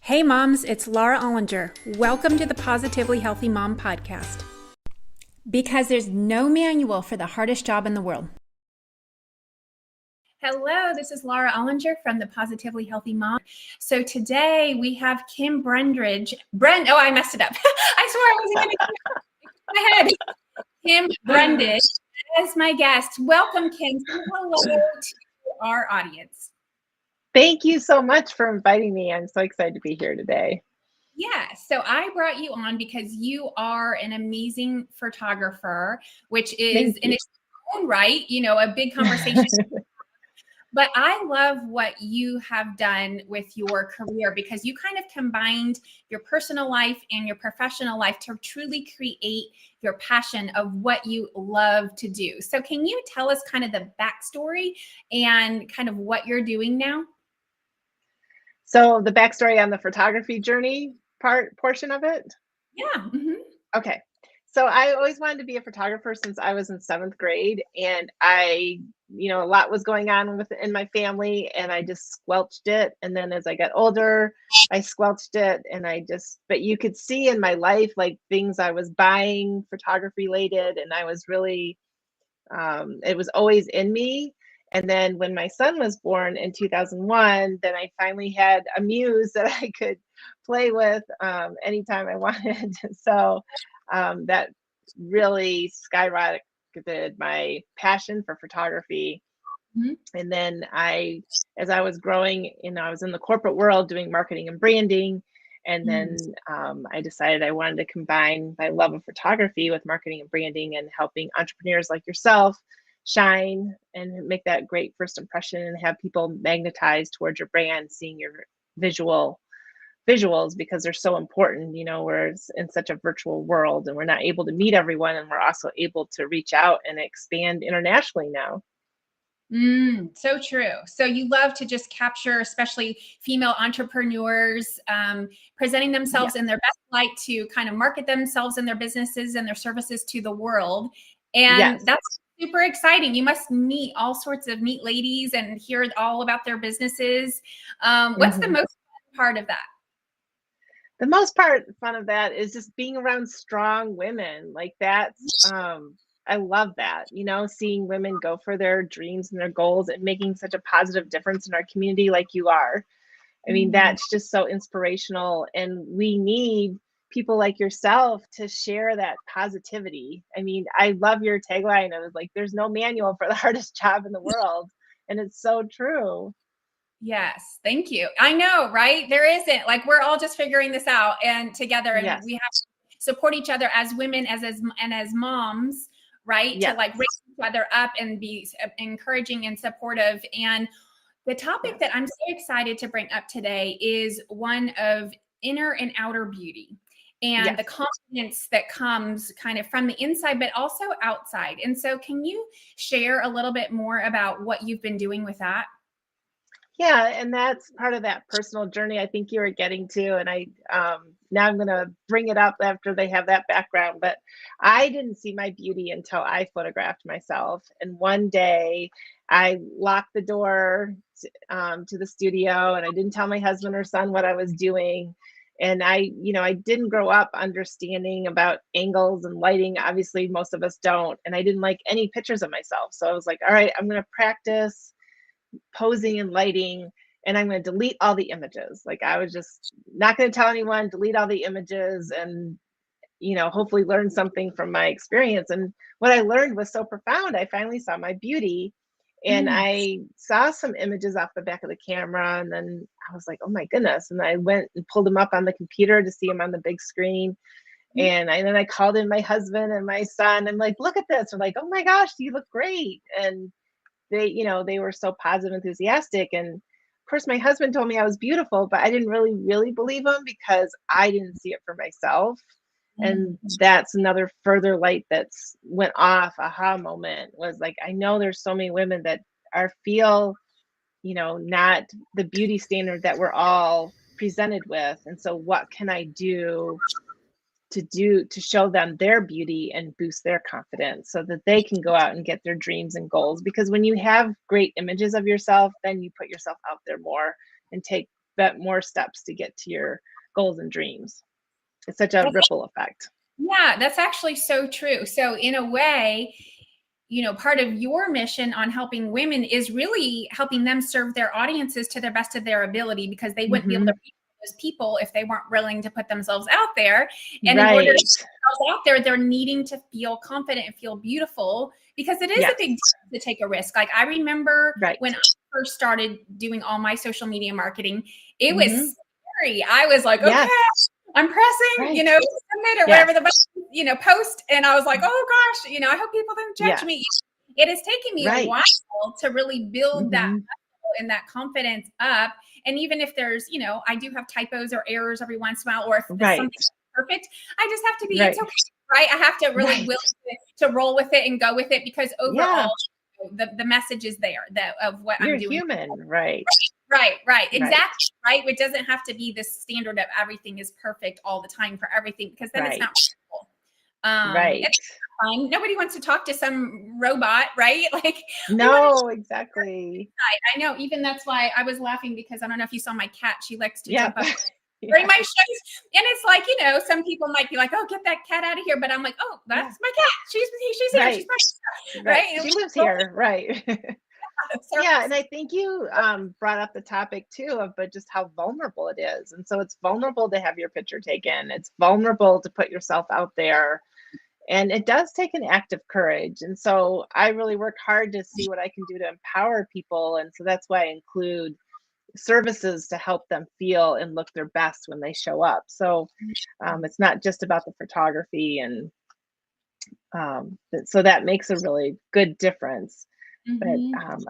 Hey moms, it's Laura Ollinger. Welcome to the Positively Healthy Mom podcast. Because there's no manual for the hardest job in the world. Hello, this is Laura Ollinger from the Positively Healthy Mom. So today we have Kim Brundridge. I messed it up. I swore I wasn't going to get my head. Kim Brundage as my guest. Welcome, Kim. Say hello to our audience. Thank you so much for inviting me. I'm so excited to be here today. Yeah, so I brought you on because you are an amazing photographer, which is in its own right, a big conversation. But I love what you have done with your career because you kind of combined your personal life and your professional life to truly create your passion of what you love to do. So can you tell us kind of the backstory and kind of what you're doing now? So the backstory on the photography journey portion of it? Yeah. Mm-hmm. Okay. So I always wanted to be a photographer since I was in 7th grade, and a lot was going on in my family, and I just squelched it. And then as I got older, I squelched it, but you could see in my life, like things I was buying photography related, and I was really, it was always in me. And then when my son was born in 2001, then I finally had a muse that I could play with anytime I wanted. So that really skyrocketed my passion for photography. Mm-hmm. And then as I was growing, I was in the corporate world doing marketing and branding. And then I decided I wanted to combine my love of photography with marketing and branding and helping entrepreneurs like yourself shine and make that great first impression and have people magnetized towards your brand, seeing your visuals, because they're so important. We're in such a virtual world and we're not able to meet everyone, and we're also able to reach out and expand internationally now. So true. So you love to just capture, especially female entrepreneurs, presenting themselves in their best light to kind of market themselves and their businesses and their services to the world. And that's super exciting. You must meet all sorts of neat ladies and hear all about their businesses. What's the most fun part of that? The most fun of that is just being around strong women. Like that's, I love that, seeing women go for their dreams and their goals and making such a positive difference in our community like you are. I mean, that's just so inspirational. And we need people like yourself to share that positivity. I mean, I love your tagline. I was like, there's no manual for the hardest job in the world. And it's so true. Yes. Thank you. I know, right? There isn't, like, we're all just figuring this out and together, and we have to support each other as women, as moms, right? To like raise each other up and be encouraging and supportive. And the topic that I'm so excited to bring up today is one of inner and outer beauty and the confidence that comes kind of from the inside, but also outside. And so can you share a little bit more about what you've been doing with that? Yeah, and that's part of that personal journey I think you were getting to. And now I'm going to bring it up after they have that background. But I didn't see my beauty until I photographed myself. And one day I locked the door to the studio, and I didn't tell my husband or son what I was doing. And I didn't grow up understanding about angles and lighting. Obviously, most of us don't. And I didn't like any pictures of myself. So I was like, all right, I'm going to practice posing and lighting, and I'm going to delete all the images. Like, I was just not going to tell anyone, delete all the images, and hopefully learn something from my experience. And what I learned was so profound. I finally saw my beauty, and I saw some images off the back of the camera, and then I was like, oh my goodness. And I went and pulled them up on the computer to see them on the big screen. And then I called in my husband and my son. I'm like, look at this. They're like, oh my gosh, you look great. And they were so positive, enthusiastic. And of course, my husband told me I was beautiful, but I didn't really believe him because I didn't see it for myself. And that's another further light that's went off, aha moment, was like, I know there's so many women that feel, not the beauty standard that we're all presented with. And so what can I do to show them their beauty and boost their confidence so that they can go out and get their dreams and goals? Because when you have great images of yourself, then you put yourself out there more and take more steps to get to your goals and dreams. It's such a ripple effect. Yeah, that's actually so true. So in a way, part of your mission on helping women is really helping them serve their audiences to the best of their ability, because they wouldn't be able to reach those people if they weren't willing to put themselves out there. And in order to put themselves out there, they're needing to feel confident and feel beautiful, because it is a big deal to take a risk. Like I remember when I first started doing all my social media marketing, it was scary. I was like, okay, I'm pressing, submit or whatever the button, post. And I was like, oh gosh, I hope people don't judge me. It has taken me a while to really build that and that confidence up. And even if there's, I do have typos or errors every once in a while, or if something's perfect, I just have to be, it's okay, right? I have to really will to roll with it and go with it, because overall, the message is there of what I'm doing. You're human, right? Right. Exactly. Right. It doesn't have to be this standard of everything is perfect all the time for everything, because then it's not real. It's fine. Nobody wants to talk to some robot, right? Like, no, exactly. I know. Even that's why I was laughing, because I don't know if you saw my cat. She likes to jump up during my shows. And it's like, some people might be like, oh, get that cat out of here. But I'm like, oh, that's my cat. She's here. She's my cat. Right. She lives here. Right. Yeah, and I think you brought up the topic too of but just how vulnerable it is. And so it's vulnerable to have your picture taken. It's vulnerable to put yourself out there. And it does take an act of courage. And so I really work hard to see what I can do to empower people. And so that's why I include services to help them feel and look their best when they show up. So it's not just about the photography. And so that makes a really good difference. But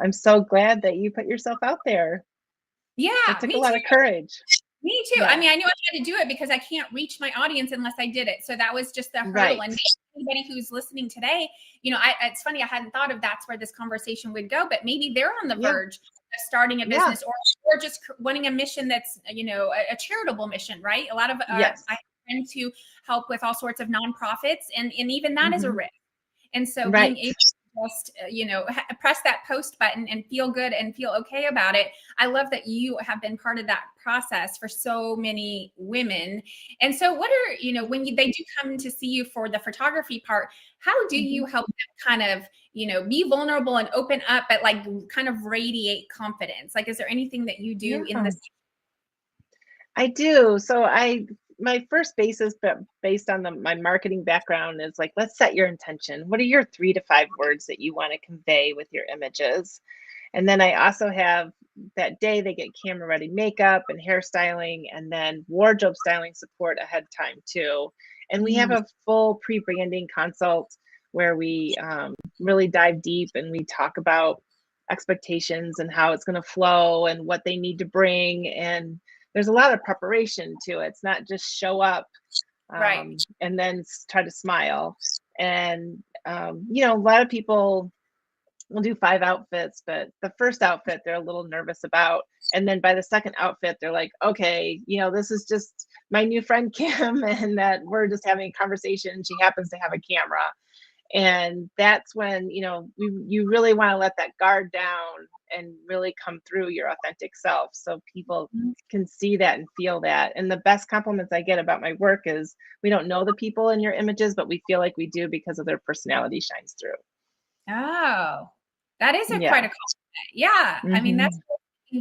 I'm so glad that you put yourself out there. Yeah, it took a lot of courage. Me too. I mean, I knew I had to do it because I can't reach my audience unless I did it. So that was just the hurdle. And anybody who's listening today, it's funny, I hadn't thought of that's where this conversation would go, but maybe they're on the verge of starting a business or just wanting a mission that's, a charitable mission, right? A lot of I have friends who help with all sorts of nonprofits, and even that is a risk. And so being able to just, press that post button and feel good and feel okay about it. I love that you have been part of that process for so many women. And so what are, when they do come to see you for the photography part, how do you help them kind of, be vulnerable and open up, but like kind of radiate confidence? Like, is there anything that you do in this? I do. So my first basis, but based on my marketing background, is like, let's set your intention. What are your 3 to 5 words that you want to convey with your images? And then I also have that day they get camera ready makeup and hairstyling, and then wardrobe styling support ahead of time too. And we have a full pre-branding consult where we really dive deep and we talk about expectations and how it's going to flow and what they need to bring. And there's a lot of preparation to it. It's not just show up and then try to smile. And, a lot of people will do 5 outfits, but the first outfit they're a little nervous about. And then by the second outfit, they're like, okay, this is just my new friend Kim, and that we're just having a conversation. She happens to have a camera. And that's when, you really want to let that guard down and really come through your authentic self, so people can see that and feel that. And the best compliments I get about my work is, we don't know the people in your images, but we feel like we do because of their personality shines through. Oh, that is quite a compliment. Yeah. I mean, that's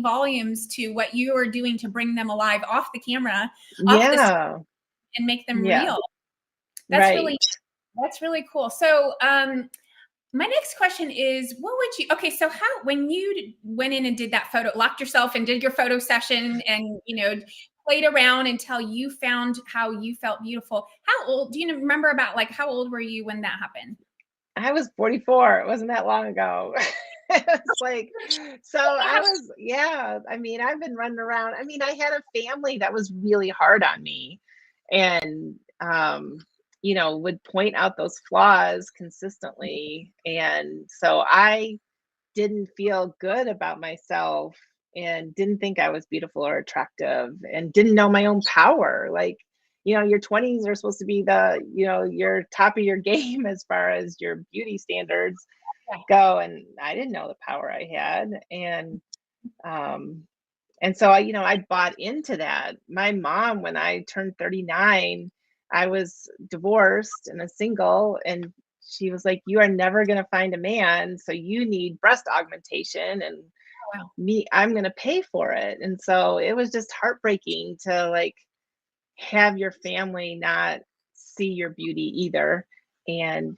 volumes to what you are doing to bring them alive off the camera, and make them real. That's really cool. So, my next question is, so when you went in and did that locked yourself and did your photo session and, played around until you found how you felt beautiful, do you remember how old were you when that happened? I was 44. It wasn't that long ago. It's like, so I was, I mean, I've been running around. I mean, I had a family that was really hard on me, and, would point out those flaws consistently. And so I didn't feel good about myself and didn't think I was beautiful or attractive and didn't know my own power. Like, your 20s are supposed to be your top of your game as far as your beauty standards go. And I didn't know the power I had. And And so I bought into that. My mom, when I turned 39, I was divorced and a single, and she was like, "You are never going to find a man, so you need breast augmentation, and Oh, wow. I'm going to pay for it." And so it was just heartbreaking to like have your family not see your beauty either, and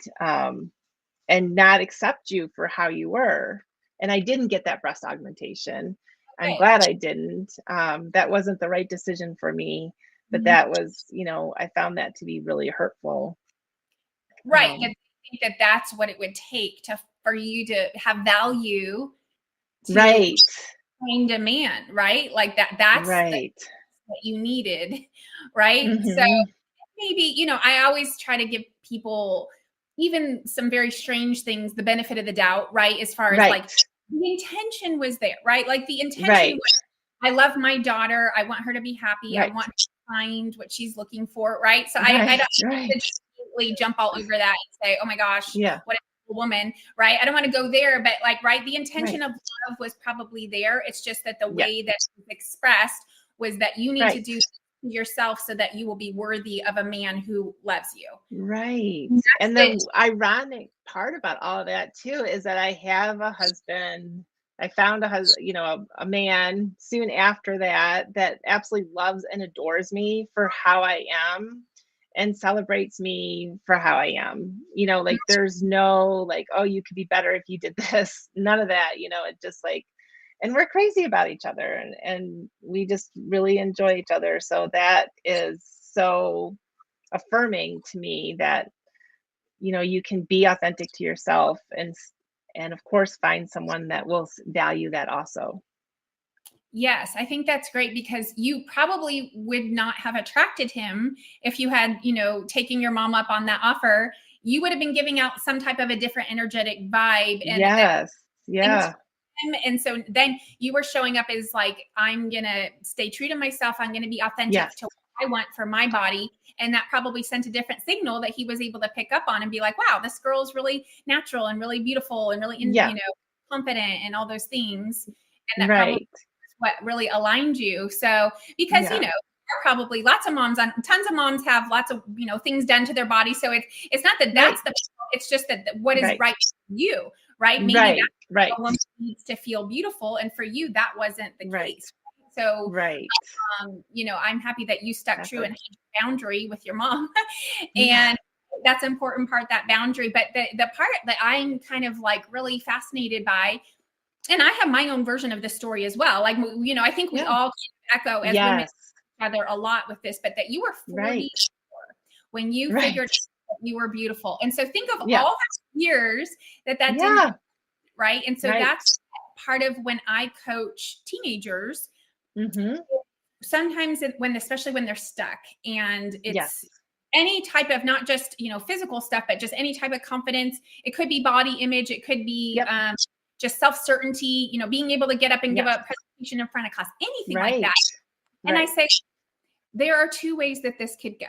not accept you for how you were. And I didn't get that breast augmentation. I'm Okay. glad I didn't. That wasn't the right decision for me, but Mhm. that was, I found that to be really hurtful. Right. But Um, I think that that's what it would take for you to have value to right, find a man, right? Like that's right. what you needed, right? So Hmm. maybe, I always try to give people even some very strange things the benefit of the doubt, right? As far as Right, like the intention was there, right? Like the intention right, was, I love my daughter. I want her to be happy. I right, want her to find what she's looking for, right? So I right, don't right. just completely jump all over that and say, oh my gosh, Yeah, what a woman, right? I don't want to go there, but like, right, the intention right. of love was probably there. It's just that the Yes, way that it was expressed was that you need to right. do yourself so that you will be worthy of a man who loves you. Right. That's And the the ironic part about all of that too is that I have a husband. I found a husband, a man soon after that absolutely loves and adores me for how I am and celebrates me for how I am. Like there's no like, oh, you could be better if you did this. None of that, it just like, and we're crazy about each other, and we just really enjoy each other. So that is so affirming to me that you can be authentic to yourself, and of course find someone that will value that also. Yes, I think that's great because you probably would not have attracted him if you had, taking your mom up on that offer. You would have been giving out some type of a different energetic vibe, and that Yes. into Yeah. him. And so then you were showing up as like, I'm going to stay true to myself. I'm going to be Yes. authentic to what I want for my body. And that probably sent a different signal that he was able to pick up on and be like, wow, this girl's really natural and really beautiful and really, Yeah. confident and all those things. And that probably Right. is what really aligned you. So, because, Yeah. there are probably lots of moms tons of moms have lots of, things done to their body. So it's not that Right. that's it's just that what is Right. right for you, right? Maybe Right. Right. a woman needs to feel beautiful, and for you that wasn't the Right. case. So Right. I'm happy that you stuck true and Exactly. had your boundary with your mom. Yeah. And that's an important part, that boundary. But the part that I'm kind of like really fascinated by, and I have my own version of this story as well, like, I think we Yeah. all echo as women Yes. together a lot with this, but that you were Right. 44 when you Right. figured out that you were beautiful. And so think of Yeah. all the years that didn't, Yeah. right? And so Right. that's part of when I coach teenagers. Mm-hmm. Sometimes especially when they're stuck, and it's Yes. any type of, not just, physical stuff, but just any type of confidence. It could be body image. It could be Yep. just self-certainty, being able to get up and give Yes. a presentation in front of class, anything like Right. that. And I Right. say, there are two ways that this could go.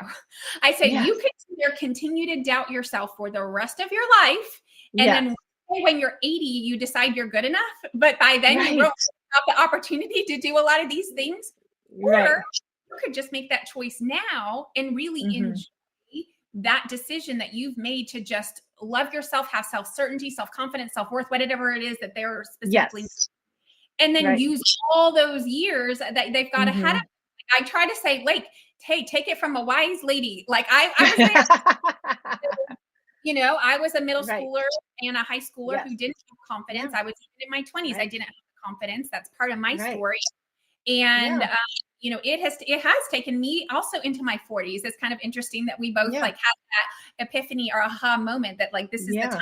I say, Yes. you could either continue to doubt yourself for the rest of your life. And Yes. then when you're 80, you decide you're good enough. But by then you Right. won't have the opportunity to do a lot of these things. Right. Or you could just make that choice now and really Mm-hmm. enjoy that decision that you've made to just love yourself, have self-certainty, self-confidence, self-worth, whatever it is that they're specifically, Yes. and then Right. use all those years that they've got ahead of Mm-hmm. them. I try to say, like, hey, take it from a wise lady. Like I was there, I was a middle Right. schooler and a high schooler Yes. who didn't have confidence. Yeah. I was even in my 20s. I Right. didn't have confidence. That's part of my Right. story. And Yeah. it has taken me also into my 40s. It's kind of interesting that we both Yeah. like had that epiphany or aha moment that like this is the Yeah. time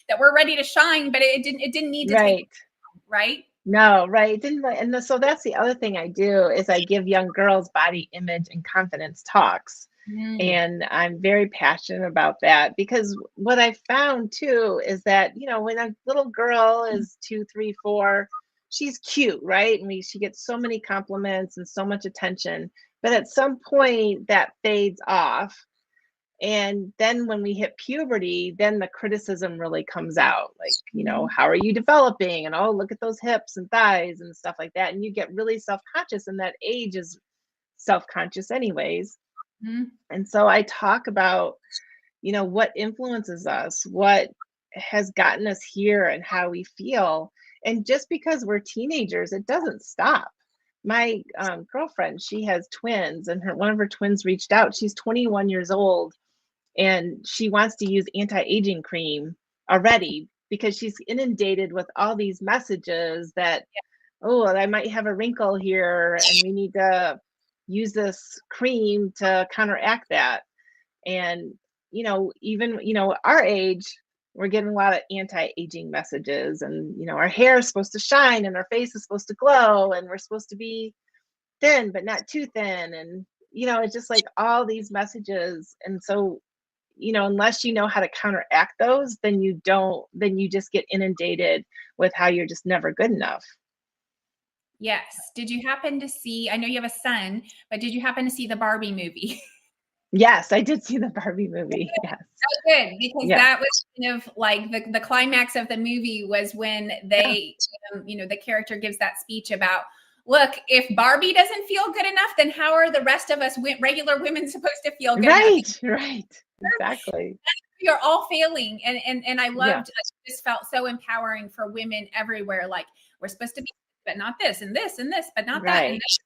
that we're ready to shine, but it didn't need to take Right. long, right? No, right. Didn't so that's the other thing I do is I give young girls body image and confidence talks. Mm. And I'm very passionate about that because what I found too is that, when a little girl is 2, 3, 4, she's cute, right? She gets so many compliments and so much attention. But at some point that fades off. And then when we hit puberty, then the criticism really comes out. Like, how are you developing? And oh, look at those hips and thighs and stuff like that. And you get really self-conscious, and that age is self-conscious anyways. And so I talk about, what influences us, what has gotten us here, and how we feel. And just because we're teenagers, it doesn't stop. My girlfriend, she has twins, and one of her twins reached out. She's 21 years old, and she wants to use anti-aging cream already because she's inundated with all these messages that, oh, I might have a wrinkle here and we need to use this cream to counteract that. And, even, our age, we're getting a lot of anti-aging messages, and, our hair is supposed to shine and our face is supposed to glow and we're supposed to be thin, but not too thin. And, it's just like all these messages. And so, unless you know how to counteract those, then you just get inundated with how you're just never good enough. Yes. Did you happen to see, I know you have a son, but did you happen to see the Barbie movie? Yes, I did see the Barbie movie. Yes. Oh, good, because that was kind of like the climax of the movie was when they, the character gives that speech about, look, if Barbie doesn't feel good enough, then how are the rest of us regular women supposed to feel good enough? Right. Exactly. You're all failing. And I loved, this felt so empowering for women everywhere. Like, we're supposed to be, but not this and this and this, but not that. And this.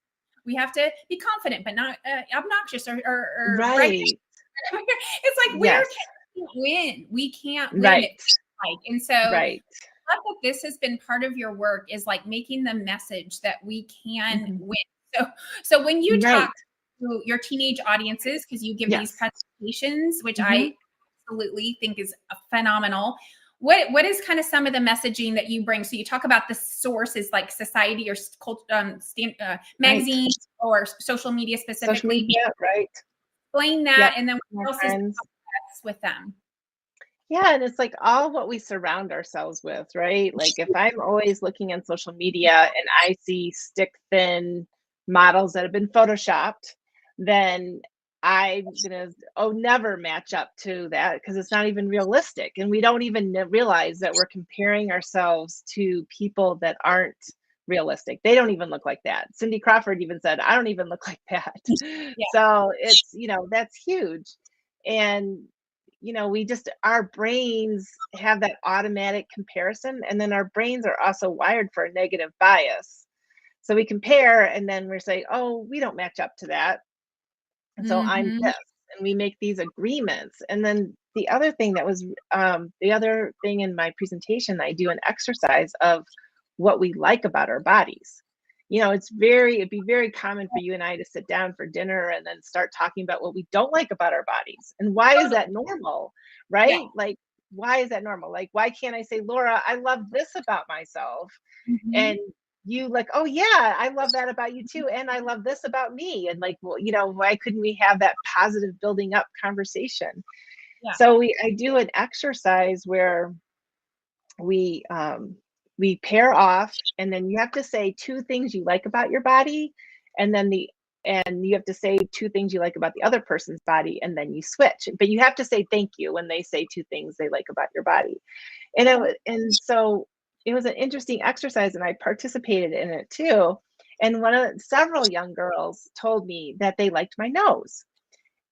We have to be confident, but not obnoxious or right. It's like, we can't win. We can't win it. And so that this has been part of your work is like making the message that we can win. So when you talk to your teenage audiences, because you give these presentations, which I absolutely think is phenomenal. What is kind of some of the messaging that you bring? So you talk about the sources like society or magazines or social media specifically. Social media, right. Explain that, and then what else is with them? Yeah, and it's like all what we surround ourselves with, right? Like if I'm always looking on social media and I see stick thin models that have been photoshopped, then I'm gonna never match up to that because it's not even realistic. And we don't even realize that we're comparing ourselves to people that aren't realistic. They don't even look like that. Cindy Crawford even said, I don't even look like that. So it's, that's huge. And our brains have that automatic comparison, and then our brains are also wired for a negative bias. So we compare, and then we say, oh, we don't match up to that. And so I'm this, and we make these agreements. And then the other thing that was the other thing in my presentation, I do an exercise of what we like about our bodies. It'd be very common for you and I to sit down for dinner and then start talking about what we don't like about our bodies. And why is that normal? Right? Like, why is that normal? Like, why can't I say, Laura, I love this about myself? And you like, oh yeah, I love that about you too. And I love this about me. And like, well, why couldn't we have that positive building up conversation? So I do an exercise where we pair off, and then you have to say 2 things you like about your body, and then you have to say 2 things you like about the other person's body, and then you switch. But you have to say thank you when they say 2 things they like about your body. So it was an interesting exercise, and I participated in it too. And several young girls told me that they liked my nose.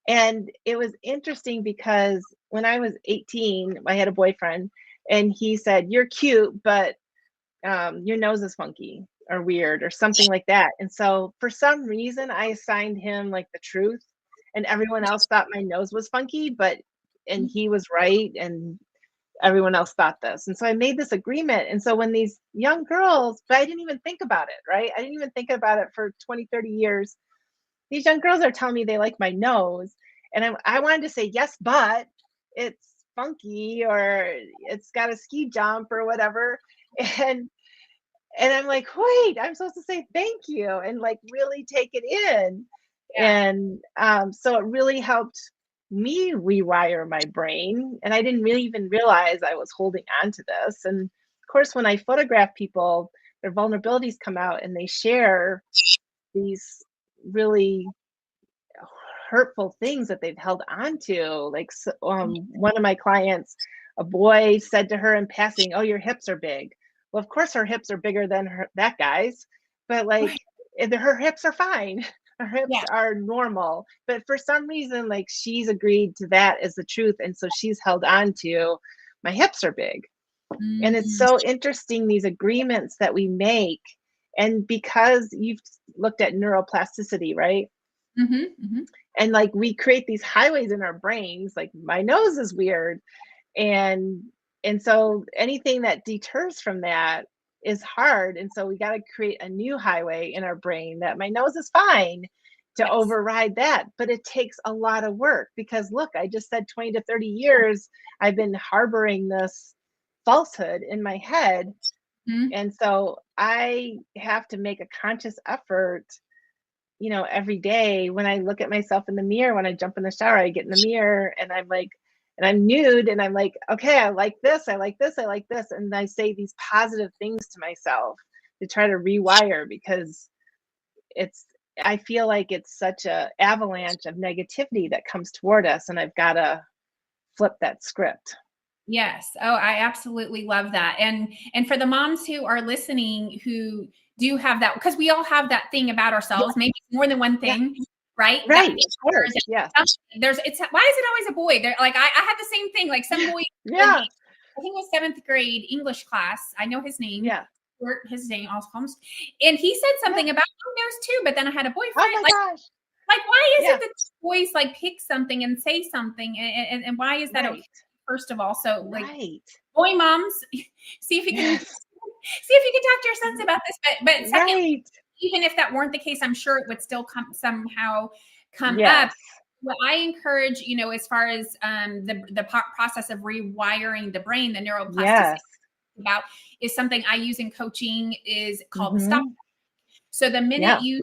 And it was interesting because when I was 18, I had a boyfriend, and he said, you're cute, but your nose is funky or weird or something like that. And so for some reason, I assigned him like the truth, and everyone else thought my nose was funky, and he was right, and everyone else thought this. And so I made this agreement. And so when these young girls, but I didn't even think about it, right? I didn't even think about it for 20, 30 years. These young girls are telling me they like my nose. And I wanted to say, yes, but it's funky, or it's got a ski jump or whatever. And I'm like, wait, I'm supposed to say thank you and like really take it in. And so it really helped me rewire my brain. And I didn't really even realize I was holding on to this. And of course, when I photograph people, their vulnerabilities come out, and they share these really hurtful things that they've held on to. Like one of my clients, a boy said to her in passing, "Oh, your hips are big." Well, of course her hips are bigger than that guy's, but like her hips are fine. Her hips are normal. But for some reason, like she's agreed to that as the truth. And so she's held on to, my hips are big. Mm-hmm. And it's so interesting, these agreements that we make. And because you've looked at neuroplasticity, right? Mm-hmm, mm-hmm. And like we create these highways in our brains, like my nose is weird. And so anything that deters from that is hard. And so we got to create a new highway in our brain that my nose is fine to override that. But it takes a lot of work because look, I just said 20 to 30 years, I've been harboring this falsehood in my head. Mm-hmm. And so I have to make a conscious effort, you know, every day when I look at myself in the mirror, when I jump in the shower, I get in the mirror and I'm like, and I'm nude and I'm like, okay, I like this, I like this, I like this. And I say these positive things to myself to try to rewire, because I feel like it's such a avalanche of negativity that comes toward us. And I've got to flip that script. Yes. Oh, I absolutely love that. And for the moms who are listening, who do have that, because we all have that thing about ourselves, maybe more than one thing. Yeah. Right. Right. Of course. Yeah. Why is it always a boy? They're like, I had the same thing. Like some boy, I think it was 7th grade English class. I know his name. Yeah. His name almost. And he said something about there's two, but then I had a boyfriend. Oh my gosh. Like, why is it that boys like pick something and say something? And why is that okay? First of all, so like boy moms, see if you can talk to your sons about this. But second, even if that weren't the case, I'm sure it would still somehow come up. What I encourage, you know, as far as the process of rewiring the brain, the neuroplasticity about is something I use in coaching is called the stop. So the minute you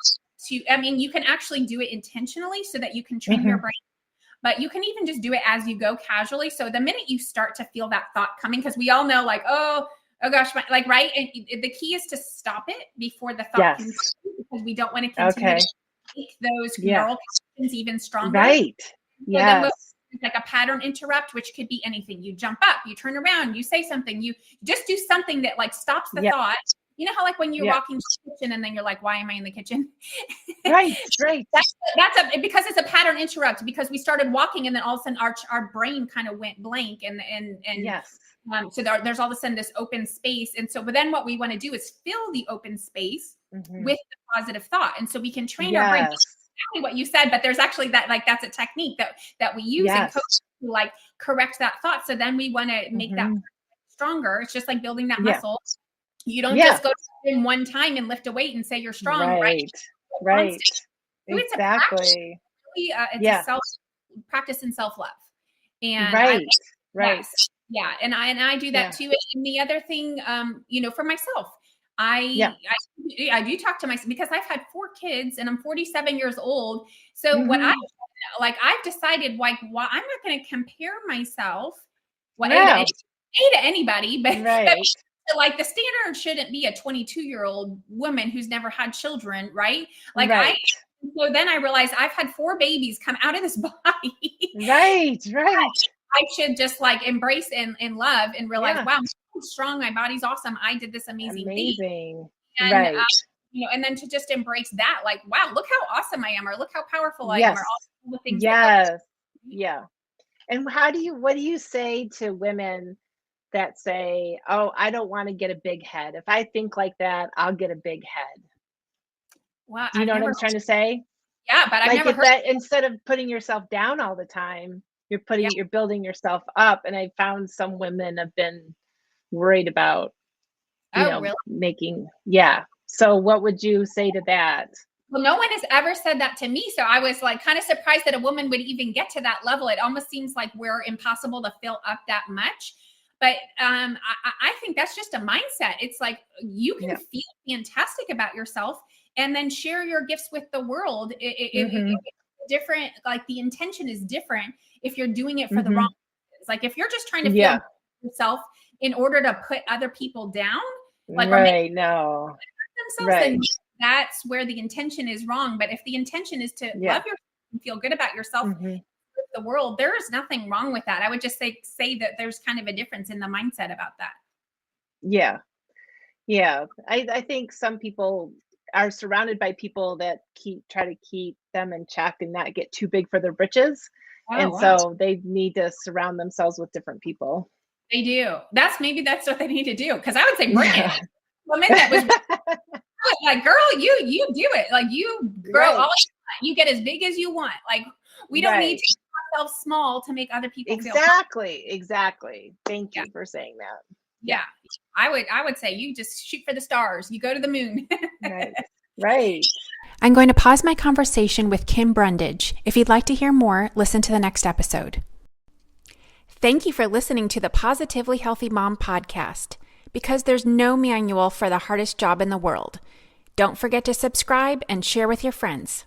can actually do it intentionally so that you can train your brain. But you can even just do it as you go casually. So the minute you start to feel that thought coming, because we all know like, oh gosh, right? And the key is to stop it before the thought can come, because we don't want to continue to make those neural connections even stronger. Right. So then it's like a pattern interrupt, which could be anything. You jump up, you turn around, you say something, you just do something that like stops the thought. You know how like when you're walking to the kitchen and then you're like, why am I in the kitchen? Right. That's because it's a pattern interrupt, because we started walking and then all of a sudden our brain kind of went blank and so there's all of a sudden this open space. And so, but then what we want to do is fill the open space with the positive thought. And so we can train our brain. Exactly what you said, but there's actually that's a technique that we use in coaching to like correct that thought. So then we want to make that stronger. It's just like building that muscle. You don't just go to the gym one time and lift a weight and say you're strong, right? Exactly. It's a self-practice in self-love. And and I do that too. And the other thing, you know, for myself, I do talk to myself because I've had 4 kids and I'm 47 years old. So what I've decided, like, I'm not going to compare myself to anybody, but like the standard shouldn't be a 22-year-old woman who's never had children, right? Like so then I realized I've had 4 babies come out of this body. Right. I should just like embrace and love and realize, wow, I'm so strong. My body's awesome. I did this amazing thing. And, you know, and then to just embrace that, like, wow, look how awesome I am, or look how powerful I am, or all the things. And what do you say to women that say, oh, I don't want to get a big head. If I think like that, I'll get a big head. Well, do you know what I'm trying to say? Yeah, but I've never heard that. Instead of putting yourself down all the time, you're building yourself up. And I found some women have been worried about, really? Making. So what would you say to that? Well, no one has ever said that to me. So I was like kind of surprised that a woman would even get to that level. It almost seems like we're impossible to fill up that much. But I think that's just a mindset. It's like you can feel fantastic about yourself and then share your gifts with the world. It's different. Like the intention is different if you're doing it for the wrong reasons. Like if you're just trying to feel yourself in order to put other people down, like then that's where the intention is wrong. But if the intention is to love yourself, feel good about yourself, the world, there is nothing wrong with that. I would just say that there's kind of a difference in the mindset about that. Yeah. Yeah. I think some people are surrounded by people that try to keep them in check and not get too big for their britches. And so they need to surround themselves with different people. They do. Maybe that's what they need to do. Cause I would say bring it. Woman that was like, girl, you do it. Like you grow all you get as big as you want. Like we don't need to make ourselves small to make other people feel Exactly. Thank you for saying that. Yeah. I would say you just shoot for the stars. You go to the moon. Right. I'm going to pause my conversation with Kim Brundage. If you'd like to hear more, listen to the next episode. Thank you for listening to the Positively Healthy Mom podcast. Because there's no manual for the hardest job in the world. Don't forget to subscribe and share with your friends.